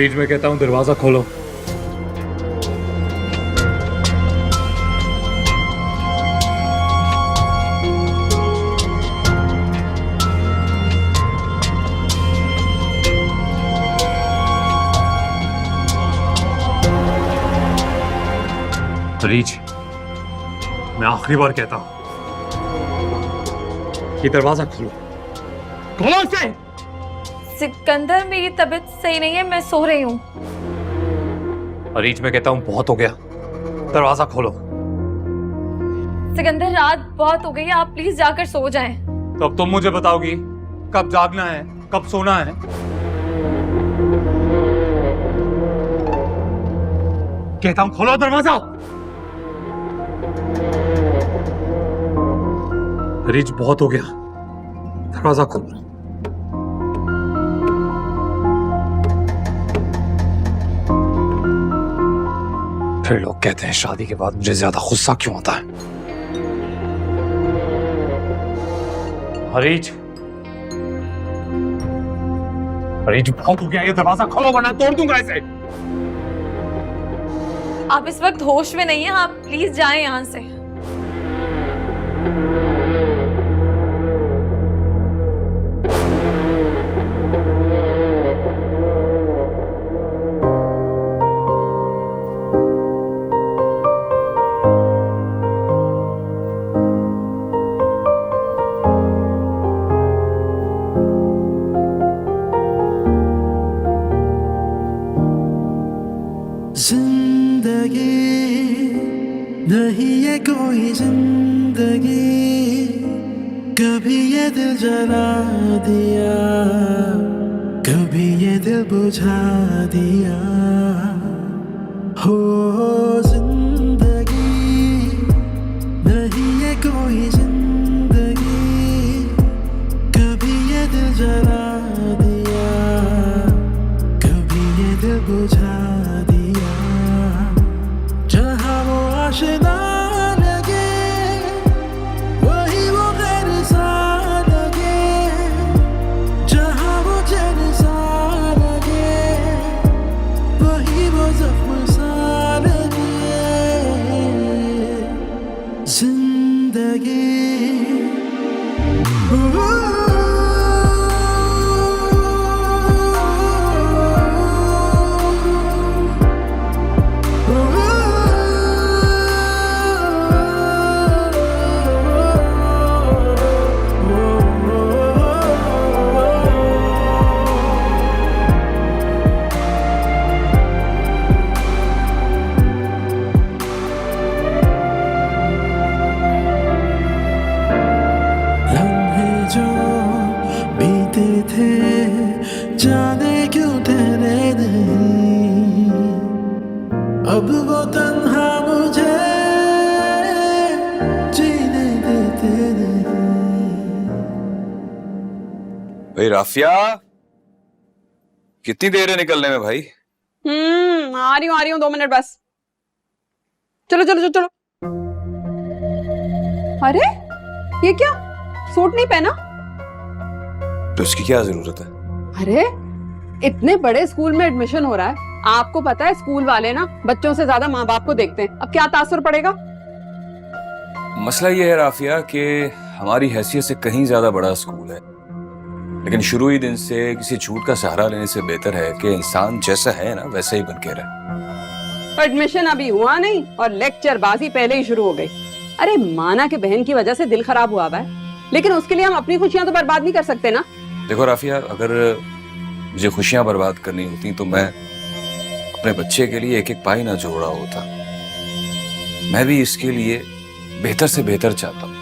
अरीज, मैं कहता हूँ दरवाजा खोलो। अरीज, मैं आखिरी बार कहता हूं, ये दरवाजा खोलो, खोलो इसे। सिकंदर, मेरी तबीयत सही नहीं है, मैं सो रही हूँ। अरीज, मैं कहता हूं बहुत हो गया, दरवाजा खोलो। सिकंदर, रात बहुत हो गई है, आप प्लीज जाकर सो जाएं। तो अब तुम मुझे बताओगी कब जागना है, कब सोना है? कहता हूं खोलो दरवाजा। अरीज, बहुत हो गया, दरवाजा खोलो। फिर लोग कहते हैं शादी के बाद मुझे ज्यादा गुस्सा क्यों आता है। अरीज, अरीज, बहुत हो गया, ये दरवाजा खोलो वरना तोड़ दूंगा इसे। आप इस वक्त होश में नहीं हैं, आप प्लीज जाएं यहाँ से। जिंदगी नहीं है कोई जिंदगी, कभी ये दिल जला दिया, कभी ये दिल बुझा दिया। हो जिंदगी नहीं है कोई जिंदगी, कभी ये दिल जला दिया, कभी ये दिल बुझा दिया। जहाँ वो आशिना लगे, वही वो गैर सा लगे, जहाँ वो चैन सा लगे, वही वो जख्म सा लगे। जिंदगी जाने क्यों तेरे नहीं, अब वो तन्हा मुझे जीने देते नहीं। भाई राफिया, कितनी देर है निकलने में भाई? आ रही हूँ 2 मिनट बस। चलो चलो चलो चलो। अरे ये क्या, सूट नहीं पहना? तो इसकी क्या जरूरत है? अरे इतने बड़े स्कूल में एडमिशन हो रहा है, आपको पता है स्कूल वाले ना बच्चों से ज्यादा माँ बाप को देखते हैं। अब क्या तासुर पड़ेगा? मसला ये है राफिया कि हमारी हैसियत से कहीं ज्यादा बड़ा स्कूल है, लेकिन शुरू ही दिन से किसी झूठ का सहारा लेने से बेहतर है कि इंसान जैसा है ना वैसा ही बन के रहे। एडमिशन अभी हुआ नहीं और लेक्चर बाजी पहले ही शुरू हो गई। अरे माना कि बहन की वजह से दिल खराब हुआ है, लेकिन उसके लिए हम अपनी खुशियां तो बर्बाद नहीं कर सकते ना। देखो राफिया, अगर मुझे खुशियां बर्बाद करनी होती तो मैं अपने बच्चे के लिए एक एक पाई ना जोड़ा होता। मैं भी इसके लिए बेहतर से बेहतर चाहता हूँ।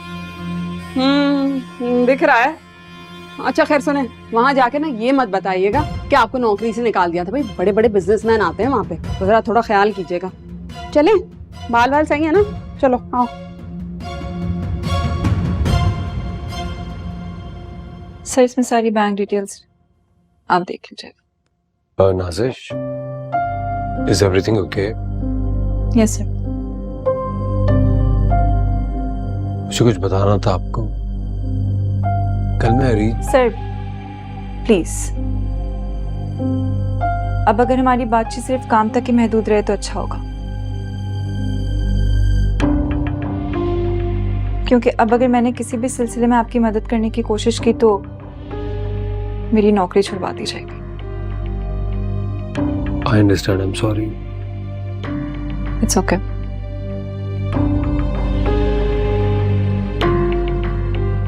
दिख रहा है। अच्छा खैर सुने, वहां जाके ना ये मत बताइएगा कि आपको नौकरी से निकाल दिया था। भाई बड़े बड़े बिजनेसमैन आते हैं वहां पे, तो जरा थोड़ा ख्याल कीजिएगा। चलें, बाल बाल सही है ना? चलो आओ। सर इसमें सारी बैंक डिटेल्स आप देख लीजिएगा। Nazish, is everything okay? Yes sir. मुझे कुछ बताना था आपको। कल मैं अरीज। सर प्लीज, अब अगर हमारी बातचीत सिर्फ काम तक ही महदूद रहे तो अच्छा होगा, क्योंकि अब अगर मैंने किसी भी सिलसिले में आपकी मदद करने की कोशिश की तो मेरी नौकरी छुड़वा दी जाएगी। I understand. I'm sorry. It's okay.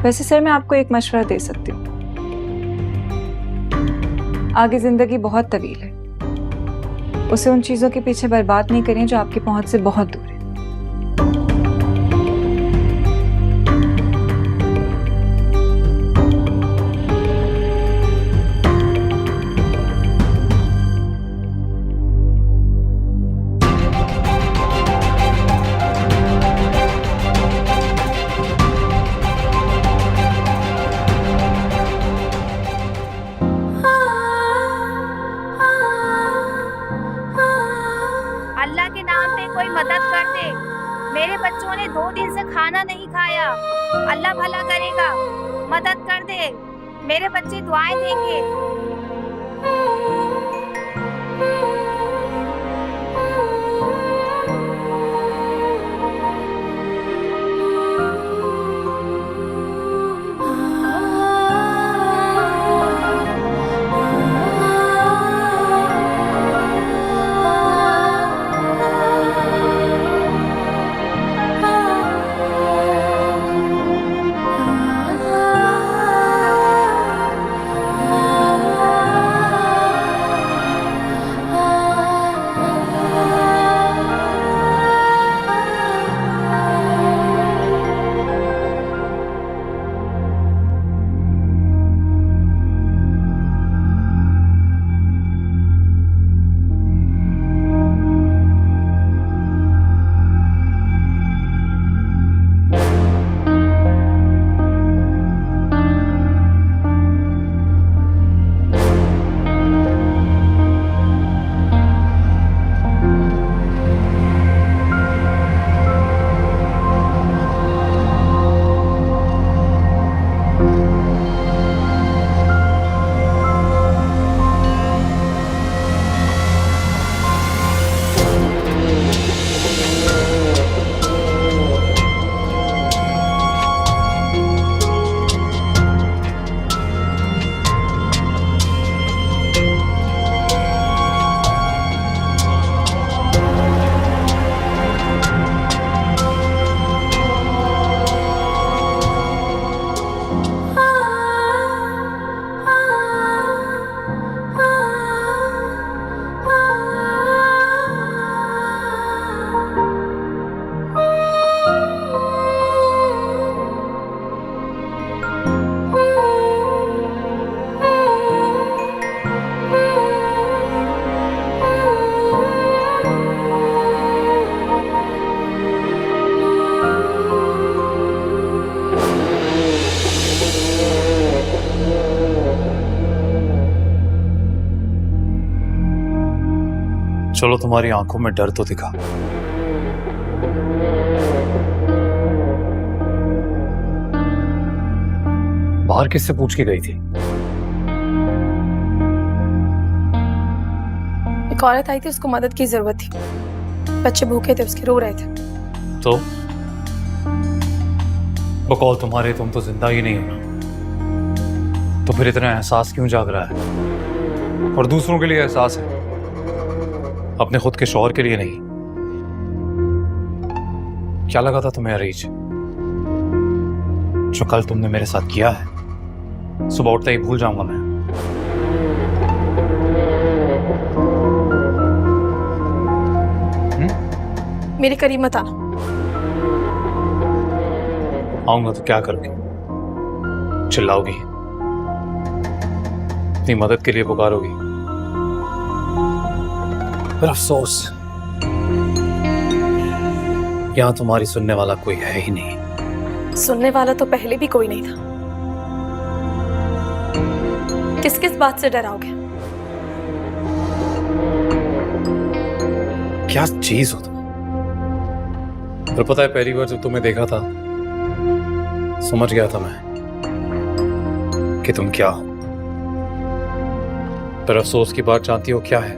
वैसे सर मैं आपको एक मशवरा दे सकती हूँ, आगे जिंदगी बहुत तवील है, उसे उन चीजों के पीछे बर्बाद नहीं करें जो आपकी पहुंच से बहुत दूर है। अल्लाह के नाम पे कोई मदद कर दे, मेरे बच्चों ने 2 दिन से खाना नहीं खाया। अल्लाह भला करेगा, मदद कर दे, मेरे बच्चे दुआएं देंगे। चलो तुम्हारी आंखों में डर तो दिखा। बाहर किससे पूछ के गई थी? एक औरत आई थी, उसको मदद की जरूरत थी, बच्चे भूखे थे उसके, रो रहे थे। तो बकौल तुम्हारे तुम तो जिंदा ही नहीं हो ना, तो फिर इतना एहसास क्यों जाग रहा है? और दूसरों के लिए एहसास है, अपने खुद के शौहर के लिए नहीं। क्या लगा था तुम्हें अरीज, जो कल तुमने मेरे साथ किया है, सुबह उठते ही भूल जाऊंगा मैं? मेरे करीब मत आना। आऊंगा तो क्या करोगे? चिल्लाओगी, अपनी मदद के लिए पुकारोगी? पर अफसोस, यहां तुम्हारी सुनने वाला कोई है ही नहीं। सुनने वाला तो पहले भी कोई नहीं था। किस किस बात से डराओगे? क्या चीज हो तुम? और पता है, पहली बार जब तुम्हें देखा था समझ गया था मैं कि तुम क्या हो। पर अफसोस की बात जानती हो क्या है?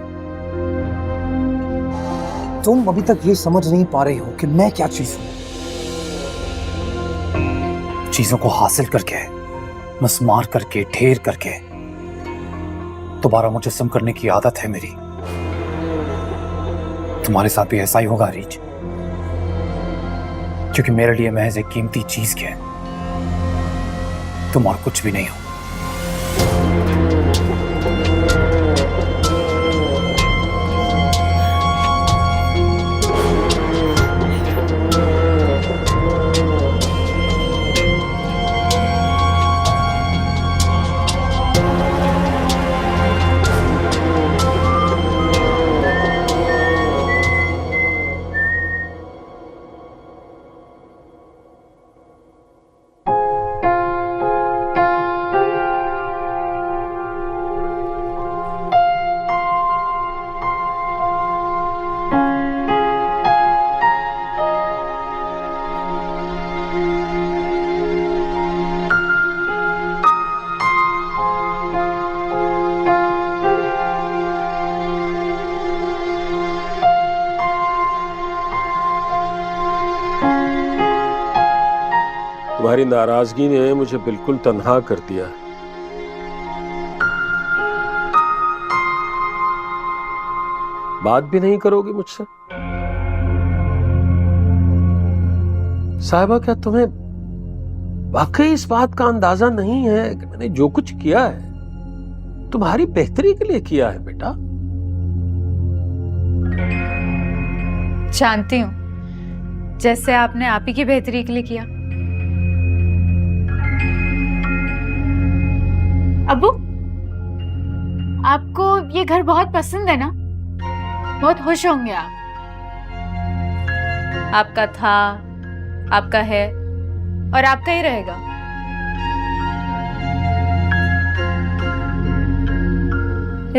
तुम अभी तक ये समझ नहीं पा रही हो कि मैं क्या चीज हूं। चीजों को हासिल करके, मस्मार करके, ढेर करके दोबारा मुजस्सम करने की आदत है मेरी। तुम्हारे साथ भी ऐसा ही होगा रीच, क्योंकि मेरे लिए महज एक कीमती चीज क्या है, तुम और कुछ भी नहीं हो। तुम्हारी नाराजगी ने मुझे बिल्कुल तन्हा कर दिया। बात भी नहीं करोगी मुझसे? साहिबा, क्या तुम्हें वाकई इस बात का अंदाजा नहीं है कि मैंने जो कुछ किया है तुम्हारी बेहतरी के लिए किया है बेटा? जानती हूँ, जैसे आपने आप ही की बेहतरी के लिए किया। अब्बू, आपको ये घर बहुत पसंद है ना? बहुत खुश होंगे आप। आपका था, आपका है और आपका ही रहेगा।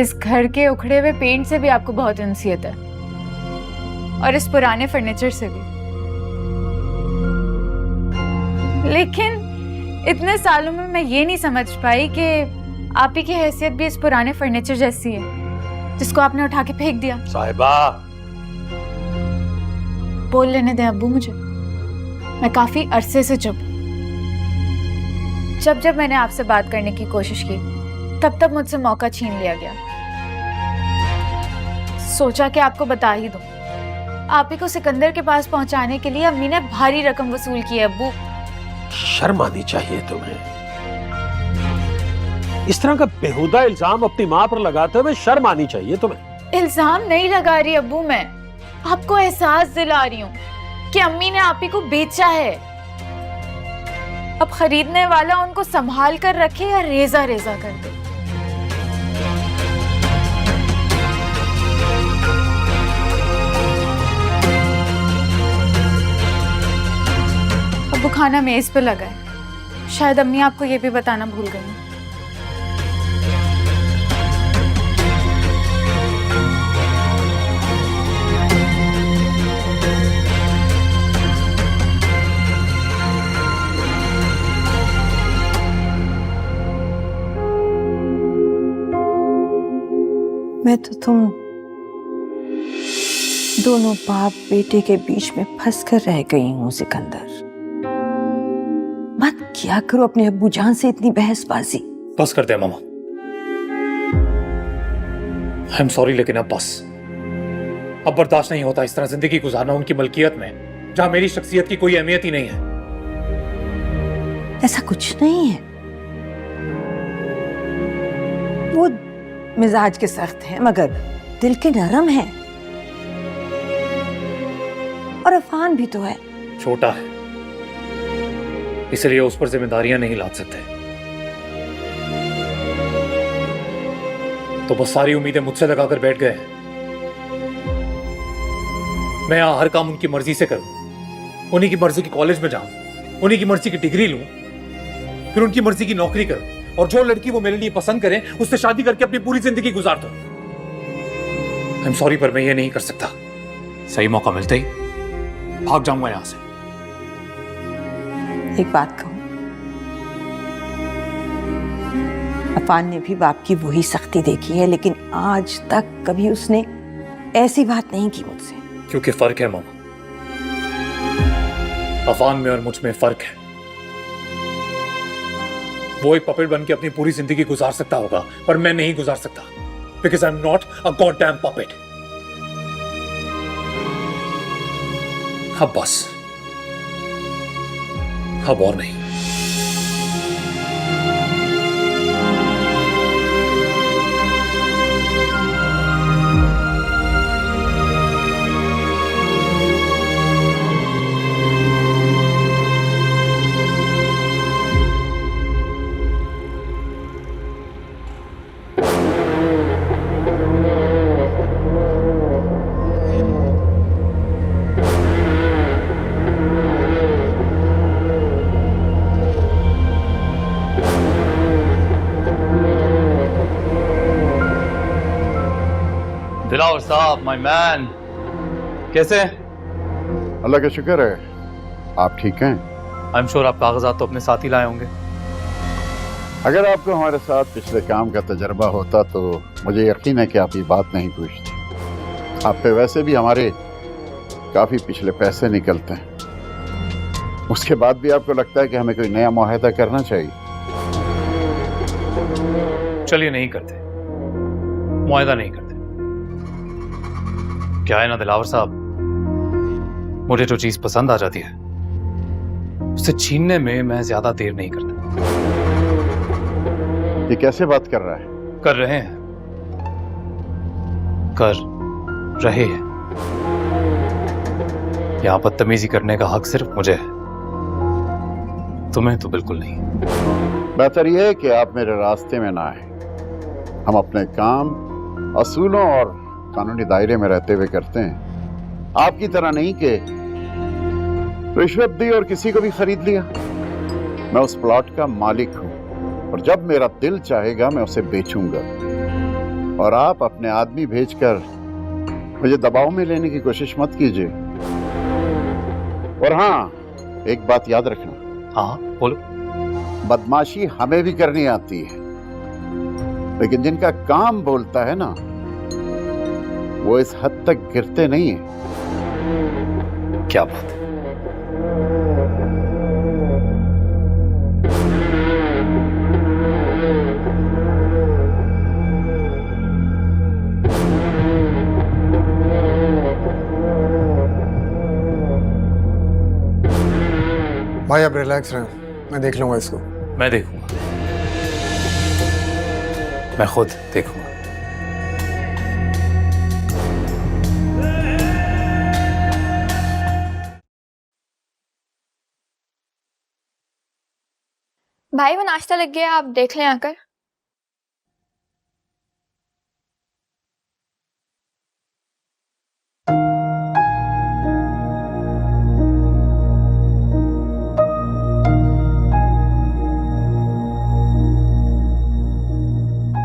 इस घर के उखड़े हुए पेंट से भी आपको बहुत उनसियत है और इस पुराने फर्नीचर से भी। लेकिन इतने सालों में मैं ये नहीं समझ पाई कि आप ही की हैसियत भी इस पुराने फर्नीचर जैसी है जिसको आपने उठा के फेंक दिया। साहिबा, बोल लेने दें अब्बू मुझे, मैं काफी अरसे से चुप। जब मैंने आपसे बात करने की कोशिश की तब मुझसे मौका छीन लिया गया। सोचा कि आपको बता ही दूं। आप ही को सिकंदर के पास पहुंचाने के लिए अम्मी ने भारी रकम वसूल की है अब्बू। शर्म आनी चाहिए तुम्हें। इस तरह का बेहुदा इल्जाम अपनी माँ पर लगाते हुए शर्म आनी चाहिए तुम्हें। इल्जाम नहीं लगा रही अब्बू, मैं आपको एहसास दिला रही हूँ कि अम्मी ने आप ही को बेचा है। अब खरीदने वाला उनको संभाल कर रखे या रेजा रेजा कर दे। अब्बू, खाना मेज पे लगा है, शायद अम्मी आपको ये भी बताना भूल गई। मैं तो तुम दोनों बाप बेटे के बीच में फंस कर रह गई हूँ सिकंदर। मत किया करो अपने अब्बू जान से इतनी बहसबाजी। बस कर दे मामा, आई एम सॉरी, लेकिन अब बस। अब बर्दाश्त नहीं होता इस तरह जिंदगी गुजारना उनकी मलकियत में, जहां मेरी शख्सियत की कोई अहमियत ही नहीं है। ऐसा कुछ नहीं है, वो मिजाज के सख्त हैं मगर दिल के नरम हैं। और अफान भी तो है, छोटा है, इसलिए उस पर जिम्मेदारियां नहीं लाद सकते। तो बस सारी उम्मीदें मुझसे लगाकर बैठ गए। मैं यहां हर काम उनकी मर्जी से करूं, उन्हीं की मर्जी की कॉलेज में जाऊं, उन्हीं की मर्जी की डिग्री लूं, फिर उनकी मर्जी की नौकरी करूं, और जो लड़की वो मेरे लिए पसंद करें उससे शादी करके अपनी पूरी जिंदगी गुजार दूं। आई एम सॉरी, पर मैं ये नहीं कर सकता। सही मौका मिलते ही भाग जाऊंगा यहां से। एक बात कहूं, अफान ने भी बाप की वही सख्ती देखी है, लेकिन आज तक कभी उसने ऐसी बात नहीं की मुझसे। क्योंकि फर्क है मामा, अफान में और मुझ में फर्क है। वो एक पपेट बन के अपनी पूरी जिंदगी गुजार सकता होगा, पर मैं नहीं गुजार सकता, because I am not a goddamn puppet. अब बस, अब और नहीं। दिलावर साहब, माय मैन, कैसे हैं? अल्लाह का शुक्र है, आप ठीक हैं? आई एम श्योर आप कागजात तो अपने साथ ही लाए होंगे। अगर आपको हमारे साथ पिछले काम का तजर्बा होता तो मुझे यकीन है कि आप ये बात नहीं पूछते। आप पे वैसे भी हमारे काफ़ी पिछले पैसे निकलते हैं, उसके बाद भी आपको लगता है कि हमें कोई नया मुआहदा करना चाहिए। चलिए नहीं करते, मुआहदा नहीं करते। क्या है ना दिलावर साहब, मुझे जो चीज पसंद आ जाती है उसे छीनने में मैं ज्यादा देर नहीं करता। ये कैसे बात कर रहा है? कर रहे हैं, कर रहे हैं। यहां बदतमीजी करने का हक सिर्फ मुझे है, तुम्हें तो बिल्कुल नहीं। बेहतर यह है कि आप मेरे रास्ते में ना आए। हम अपने काम असूलों और कानूनी दायरे में रहते हुए करते हैं, आपकी तरह नहीं कि रिश्वत दी और किसी को भी खरीद लिया। मैं उस प्लॉट का मालिक हूं और जब मेरा दिल चाहेगा मैं उसे बेचूंगा, और आप अपने आदमी भेजकर मुझे दबाव में लेने की कोशिश मत कीजिए। और हाँ, एक बात याद रखना। हाँ बोलो। बदमाशी हमें भी करनी आती है, लेकिन जिनका काम बोलता है ना, वो इस हद तक गिरते नहीं है। क्या बात है। भाई आप रिलैक्स रहें, मैं देख लूंगा इसको। मैं देखूंगा, मैं खुद देखूंगा। भाई वो नाश्ता लग गया, आप देख लें आकर।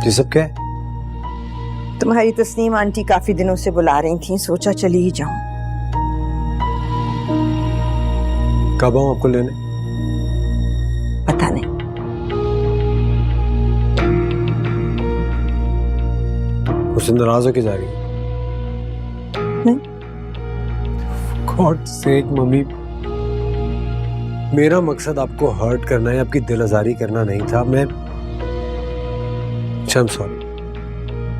ये सब क्या है? तुम्हारी तस्नीम आंटी काफी दिनों से बुला रही थी, सोचा चली ही जाऊं। कब आऊं आपको लेने? पता नहीं। उससे नाराज होके जा रही है? नहीं। गॉड सेक मम्मी, मेरा मकसद आपको हर्ट करना है, आपकी दिल आजारी करना नहीं था। मैं सॉरी,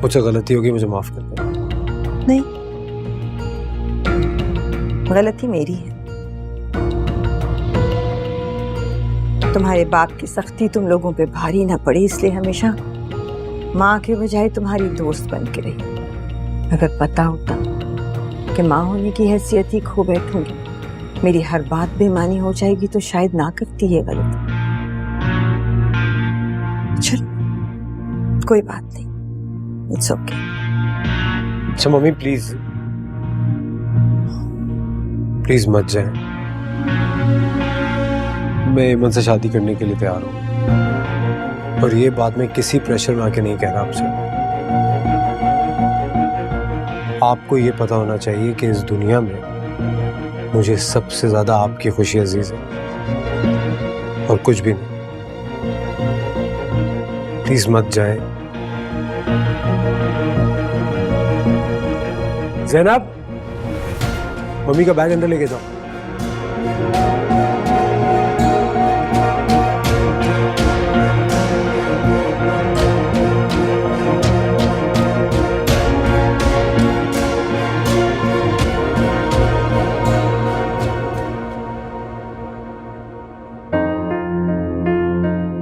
मुझसे गलती होगी, मुझे माफ कर दो। नहीं, गलती मेरी है। तुम्हारे बाप की सख्ती तुम लोगों पे भारी ना पड़ी, इसलिए हमेशा माँ के बजाय तुम्हारी दोस्त बन के रही। अगर पता होता कि माँ होने की हैसियत ही खो बैठूंगी, मेरी हर बात बेमानी हो जाएगी, तो शायद ना करती है गलती। चल कोई बात नहीं, इट्स ओके। अच्छा मम्मी प्लीज प्लीज मत जाए, मैं इमन से शादी करने के लिए तैयार हूँ, और ये बात मैं किसी प्रेशर में आके नहीं कह रहा आपसे। आपको ये पता होना चाहिए कि इस दुनिया में मुझे सबसे ज्यादा आपकी खुशी अजीज है, और कुछ भी नहीं। प्लीज मत जाए। जैनब, मम्मी का बैग अंदर लेके जाओ।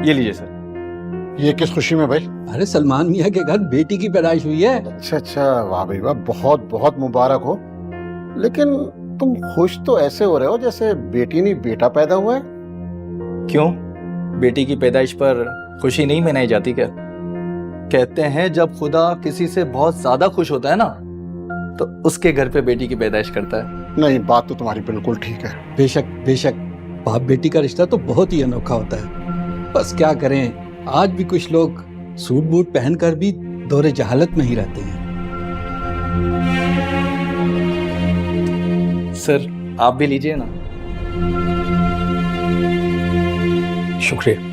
ये लीजिए सर। ये किस खुशी में भाई? अरे सलमान मियाँ के घर बेटी की पैदाइश हुई है। अच्छा अच्छा, वाह भाई वाह, बहुत बहुत मुबारक हो। लेकिन तुम खुश तो ऐसे हो रहे हो जैसे बेटी नहीं बेटा पैदा हुआ है। क्यों, बेटी की पैदाइश पर खुशी नहीं मनाई जाती क्या? कहते हैं जब खुदा किसी से बहुत ज्यादा खुश होता है ना, तो उसके घर पे बेटी की पैदाइश करता है। नहीं, बात तो तुम्हारी बिल्कुल ठीक है। बेशक बेशक, बाप बेटी का रिश्ता तो बहुत ही अनोखा होता है। बस क्या करें, आज भी कुछ लोग सूट बूट पहनकर भी दौरे जहालत में ही रहते हैं। सर आप भी लीजिए ना। शुक्रिया।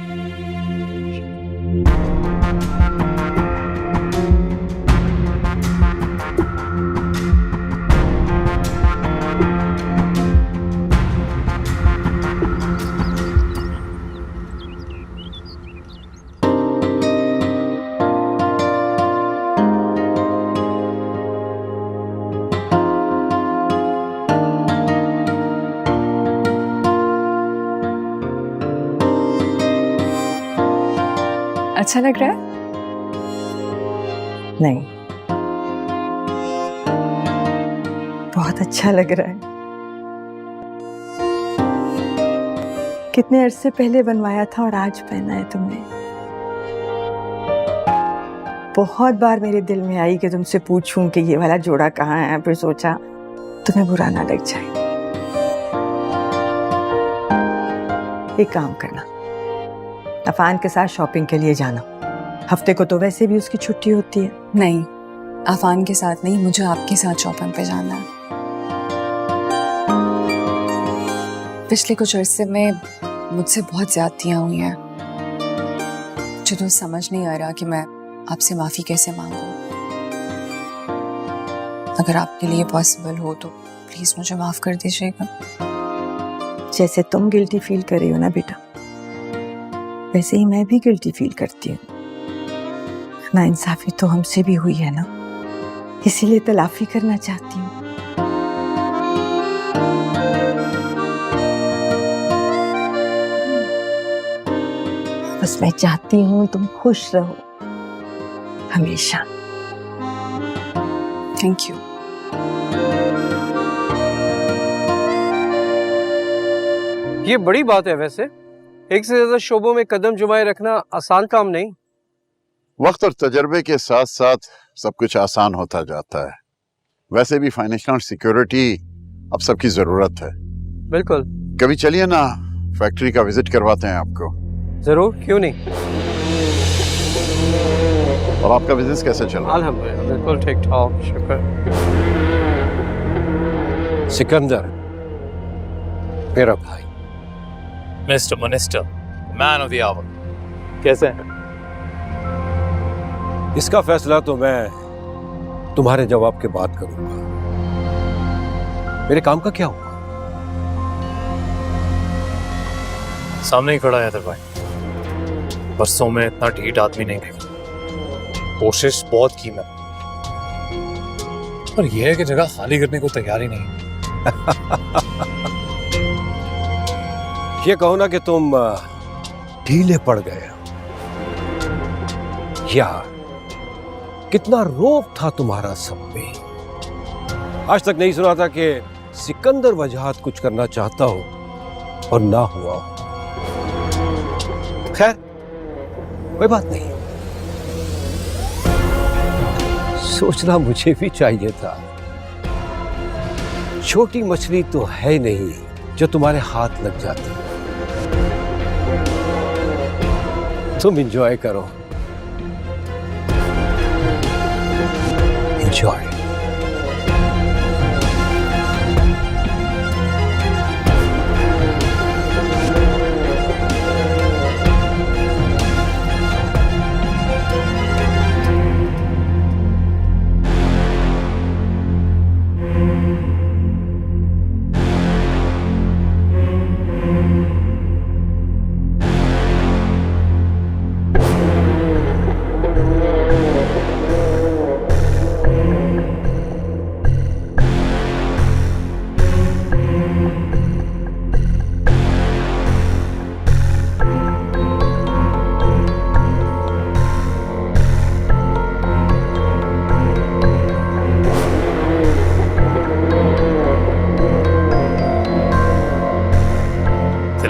अच्छा लग रहा है? नहीं, बहुत अच्छा लग रहा है। कितने अरसे पहले बनवाया था और आज पहना है तुमने। बहुत बार मेरे दिल में आई कि तुमसे पूछूं कि ये वाला जोड़ा कहाँ है, फिर सोचा तुम्हें बुरा ना लग जाए। एक काम करना, अफान के साथ शॉपिंग के लिए जाना। हफ्ते को तो वैसे भी उसकी छुट्टी होती है। नहीं, अफान के साथ नहीं, मुझे आपके साथ शॉपिंग पे जाना है। पिछले कुछ अरसे में मुझसे बहुत ज्यादतियां हुई हैं। मुझे तो समझ नहीं आ रहा कि मैं आपसे माफी कैसे मांगूं। अगर आपके लिए पॉसिबल हो तो प्लीज मुझे माफ कर दीजिएगा। जैसे तुम गिल्टी फील कर रही हो ना बेटा, वैसे ही मैं भी गिल्टी फील करती हूँ। नाइंसाफी तो हमसे भी हुई है ना, इसीलिए तलाफी करना चाहती हूँ। बस मैं चाहती हूँ तुम खुश रहो हमेशा। Thank you. ये बड़ी बात है वैसे, एक से ज्यादा शोबों में कदम जमाए रखना आसान काम नहीं। वक्त और तजर्बे के साथ साथ सब कुछ आसान होता जाता है। वैसे भी फाइनेंशियल सिक्योरिटी अब सबकी जरूरत है। बिल्कुल। कभी चलिए ना, फैक्ट्री का विजिट करवाते हैं आपको। जरूर, क्यों नहीं। और आपका बिजनेस कैसे चल रहा है? अल्हम्दुलिल्लाह बिल्कुल ठीक ठाक, शुक्र। सिकंदर मेरा भाई, mister minister, man of the hour, कैसे हैं? इसका फैसला तो मैं तुम्हारे जवाब के बाद करूंगा। मेरे काम का क्या हुआ? सामने ही खड़ा है इधर भाई। बरसों में इतना ढीठ आदमी नहीं देखा। कोशिश बहुत की मैं, पर यह है कि जगह खाली करने को तैयार ही नहीं। ये कहो ना कि तुम ढीले पड़ गए। यार कितना रोब था तुम्हारा सब पे। आज तक नहीं सुना था कि सिकंदर वजहात कुछ करना चाहता हो और ना हुआ। खैर कोई बात नहीं, सोचना मुझे भी चाहिए था। छोटी मछली तो है नहीं जो तुम्हारे हाथ लग जाती। तुम एंजॉय करो, एंजॉय।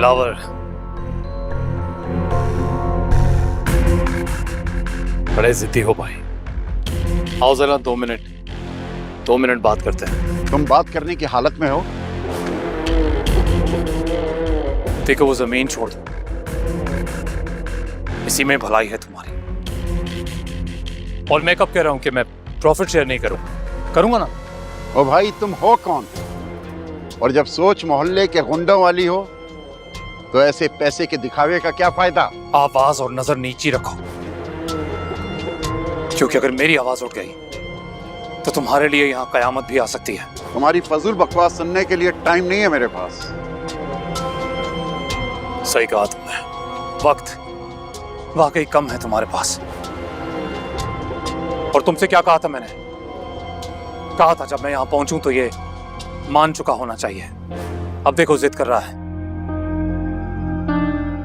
दिलावर, बड़े जिद्दी हो भाई। आओ जरा 2 मिनट बात करते हैं। तुम बात करने की हालत में हो? देखो, वो जमीन छोड़ दो, इसी में भलाई है तुम्हारी। और मैं कब कह रहा हूं कि मैं प्रॉफिट शेयर नहीं करूंगा ना। ओ भाई, तुम हो कौन? और जब सोच मोहल्ले के गुंडों वाली हो तो ऐसे पैसे के दिखावे का क्या फायदा? आवाज और नजर नीची रखो, क्योंकि अगर मेरी आवाज उठ गई तो तुम्हारे लिए यहाँ कयामत भी आ सकती है। तुम्हारी फजूल बकवास सुनने के लिए टाइम नहीं है मेरे पास। सही कहा तुमने, वक्त वाकई कम है तुम्हारे पास। और तुमसे क्या कहा था मैंने? कहा था जब मैं यहां पहुंचूं तो ये मान चुका होना चाहिए। अब देखो जिद कर रहा है,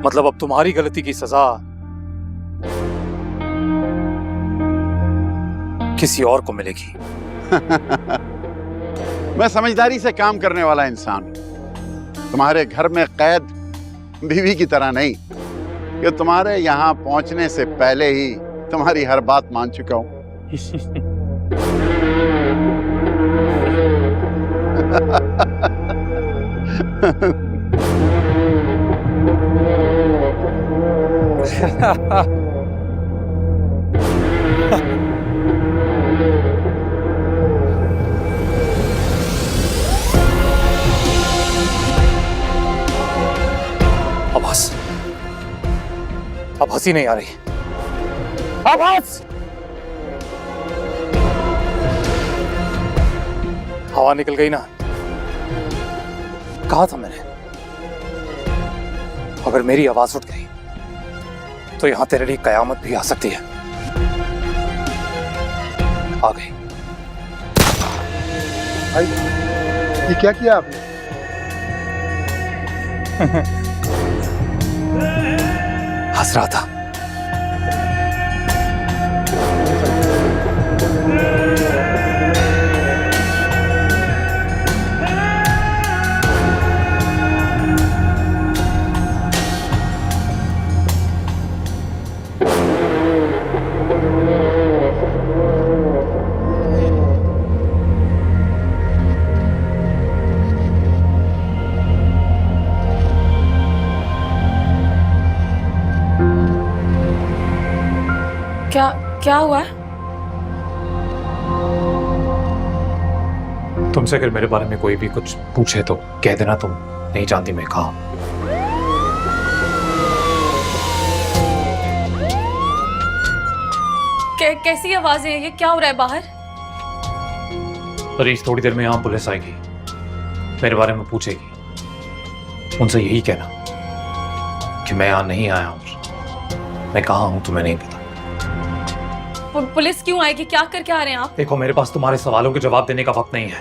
मतलब अब तुम्हारी गलती की सजा किसी और को मिलेगी। मैं समझदारी से काम करने वाला इंसान हूं। तुम्हारे घर में कैद बीवी की तरह नहीं कि तुम्हारे यहाँ पहुंचने से पहले ही तुम्हारी हर बात मान चुका हूं। अब हंसी नहीं आ रही। आवाज! हवा निकल गई ना। कहा था मैंने, अगर मेरी आवाज उठ गई तो यहां तेरे लिए कयामत भी आ सकती है। आ गई। भाई, ये क्या किया आपने? हंस रहा था। क्या हुआ? तुमसे अगर मेरे बारे में कोई भी कुछ पूछे तो कह देना तुम नहीं जानती मैं कहाँ। कैसी आवाजें हैं ये? क्या हो रहा है बाहर? अरीश, थोड़ी देर में यहाँ पुलिस आएगी, मेरे बारे में पूछेगी। उनसे यही कहना कि मैं यहाँ नहीं आया हूँ, मैं कहाँ हूँ तुम्हें नहीं पता। पुलिस क्यों आएगी? क्या करके आ रहे हैं आप? देखो, मेरे पास तुम्हारे सवालों के जवाब देने का वक्त नहीं है।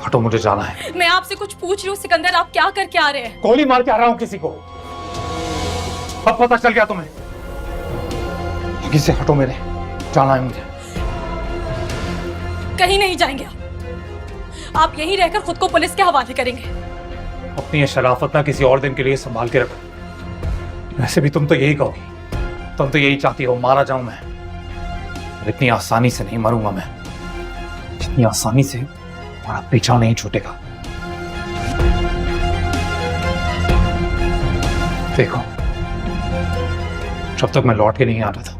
हटो, मुझे जाना है। मैं आपसे कुछ पूछ रही हूँ सिकंदर, आप क्या करके आ रहे हैं? गोली मार के आ रहा हूँ किसी को। अब पता चल गया तुम्हें? आगे से हटो, मेरे जाना है मुझे। कहीं नहीं जाएंगे आप यहीं रहकर खुद को पुलिस के हवाले करेंगे। अपनी ये शराफत ना किसी और दिन के लिए संभाल के रखो। वैसे भी तुम तो यही कहोगी, तुम तो यही चाहती हो मारा जाऊं मैं। इतनी आसानी से नहीं मरूंगा मैं, इतनी आसानी से हमारा पीछा नहीं छूटेगा। देखो, जब तक मैं लौट के नहीं आ रहा था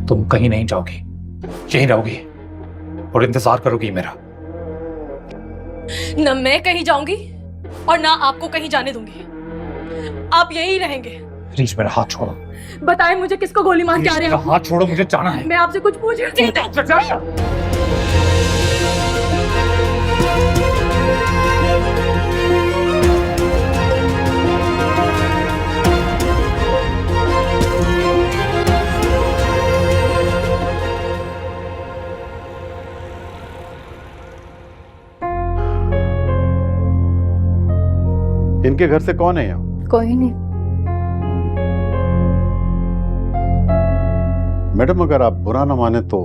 तुम कहीं नहीं जाओगी, यहीं रहोगी और इंतजार करोगी मेरा। न मैं कहीं जाऊंगी और ना आपको कहीं जाने दूंगी, आप यहीं रहेंगे। रीच, मेरा हाथ छोड़ो। बताएं मुझे, किसको गोली मार के आ रहे हैं? हाथ छोड़ो, मुझे जाना है। मैं आपसे कुछ पूछ रही थी। इनके घर से कौन है यहाँ? कोई नहीं। मैडम, अगर आप बुरा ना माने तो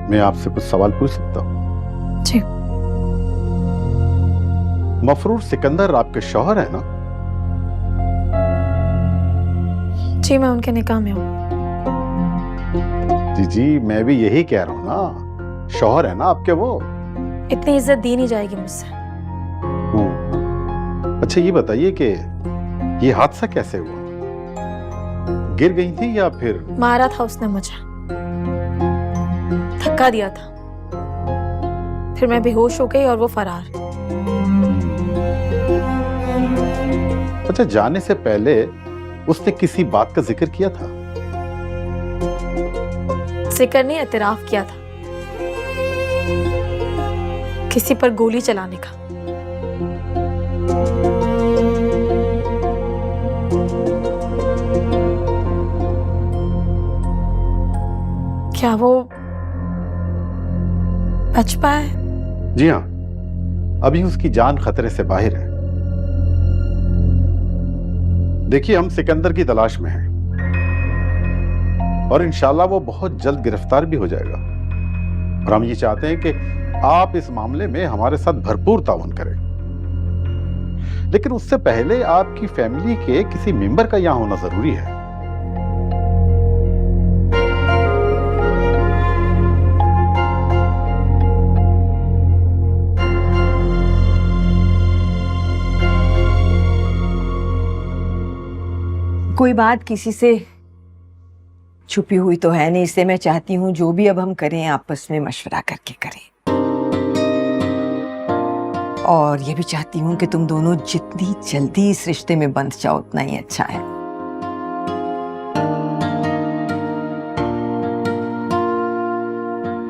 मैं आपसे कुछ सवाल पूछ सकता हूँ? जी। मफरूर सिकंदर आपके शौहर है ना? जी मैं उनके निकाह में हूँ। जी जी, मैं भी यही कह रहा हूँ ना, शौहर है ना आपके वो। इतनी इज्जत दी नहीं जाएगी मुझसे। अच्छा ये बताइए कि ये हादसा कैसे हुआ? गिर गई थी या फिर? मारा था उसने मुझे, धक्का दिया था, फिर मैं बेहोश हो गई और वो फरार। अच्छा, जाने से पहले उसने किसी बात का जिक्र किया था? जिक्र नहीं, एतराफ किया था किसी पर गोली चलाने का। क्या वो बच पाए? जी हाँ, अभी उसकी जान खतरे से बाहर है। देखिए, हम सिकंदर की तलाश में हैं और इंशाल्लाह वो बहुत जल्द गिरफ्तार भी हो जाएगा। और हम ये चाहते हैं कि आप इस मामले में हमारे साथ भरपूर ताउन करें। लेकिन उससे पहले आपकी फैमिली के किसी मेंबर का यहां होना जरूरी है। कोई बात किसी से छुपी हुई तो है नहीं, इसलिए मैं चाहती हूँ जो भी अब हम करें आपस में मशवरा करके करें। और ये भी चाहती हूँ कि तुम दोनों जितनी जल्दी इस रिश्ते में बंध जाओ उतना ही अच्छा है।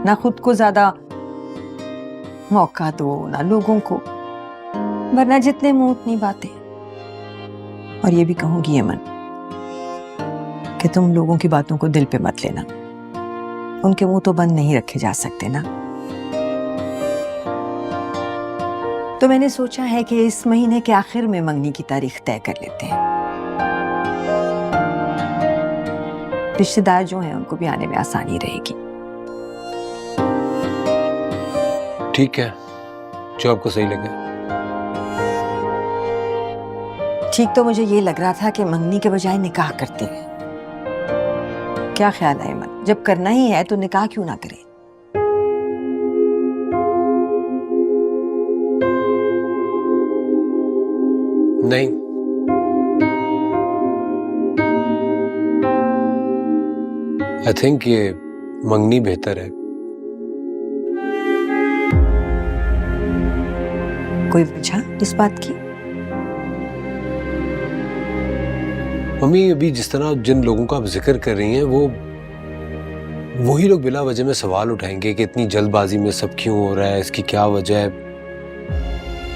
ना खुद को ज्यादा मौका दो, ना लोगों को, वरना जितने मुंह उतनी बातें। और ये भी कहूंगी यमन कि तुम लोगों की बातों को दिल पे मत लेना, उनके मुंह तो बंद नहीं रखे जा सकते ना। तो मैंने सोचा है कि इस महीने के आखिर में मंगनी की तारीख तय कर लेते हैं। रिश्तेदार जो हैं उनको भी आने में आसानी रहेगी। ठीक है, जो आपको सही लगे। ठीक तो मुझे ये लग रहा था कि मंगनी के बजाय निकाह करते हैं। क्या ख्याल है अमन? जब करना ही है तो निकाह क्यों ना करें? नहीं, आई थिंक ये मंगनी बेहतर है। कोई वजह इस बात की? मम्मी, अभी जिस तरह जिन लोगों का आप जिक्र कर रही हैं वही लोग बिला वजह में सवाल उठाएंगे कि इतनी जल्दबाजी में सब क्यों हो रहा है, इसकी क्या वजह है।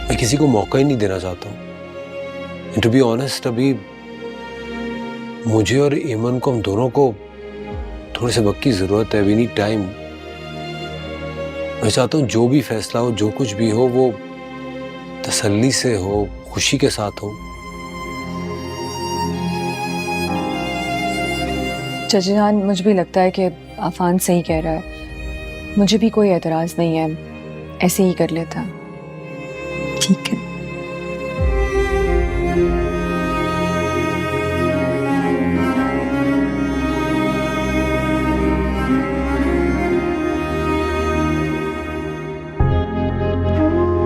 मैं किसी को मौका ही नहीं देना चाहता हूँ। टू बी ऑनेस्ट, अभी मुझे और ईमन को, हम दोनों को थोड़े से वक्त की जरूरत है। We need time. मैं चाहता हूँ जो भी फैसला हो, जो कुछ भी हो, वो तसल्ली से हो, खुशी के साथ हो। चाचा जान, मुझे भी लगता है कि आफान सही कह रहा है। मुझे भी कोई एतराज नहीं है, ऐसे ही कर लेता। ठीक है।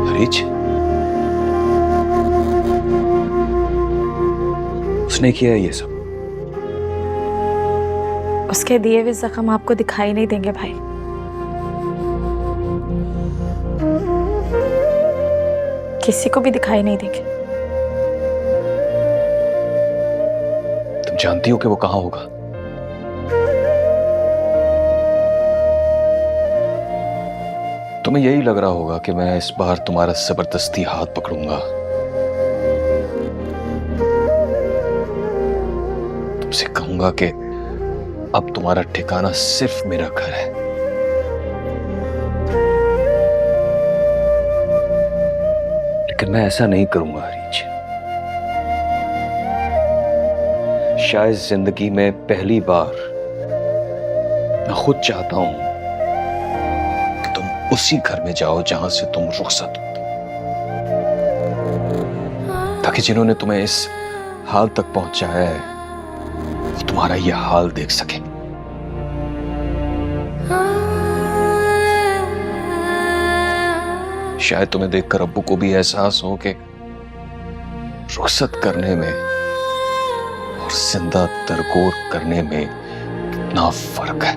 हरीज, उसने किया ये सब। उसके दिए हुए जख्म आपको दिखाई नहीं देंगे भाई। किसी को भी दिखाई नहीं देंगे। तुम जानती हो कि वो कहां होगा? तुम्हें यही लग रहा होगा कि मैं इस बार तुम्हारा जबरदस्ती हाथ पकड़ूंगा, तुमसे कहूंगा कि अब तुम्हारा ठिकाना सिर्फ मेरा घर है। लेकिन मैं ऐसा नहीं करूंगा हरीज। शायद जिंदगी में पहली बार मैं खुद चाहता हूं कि तुम उसी घर में जाओ जहां से तुम रुखसत हो, ताकि जिन्होंने तुम्हें इस हाल तक पहुंचाया है वो तुम्हारा ये हाल देख सके। शायद तुम्हें देखकर अब्बू को भी एहसास हो कि रुखसत करने में और जिंदा दरगोर करने में कितना फर्क है।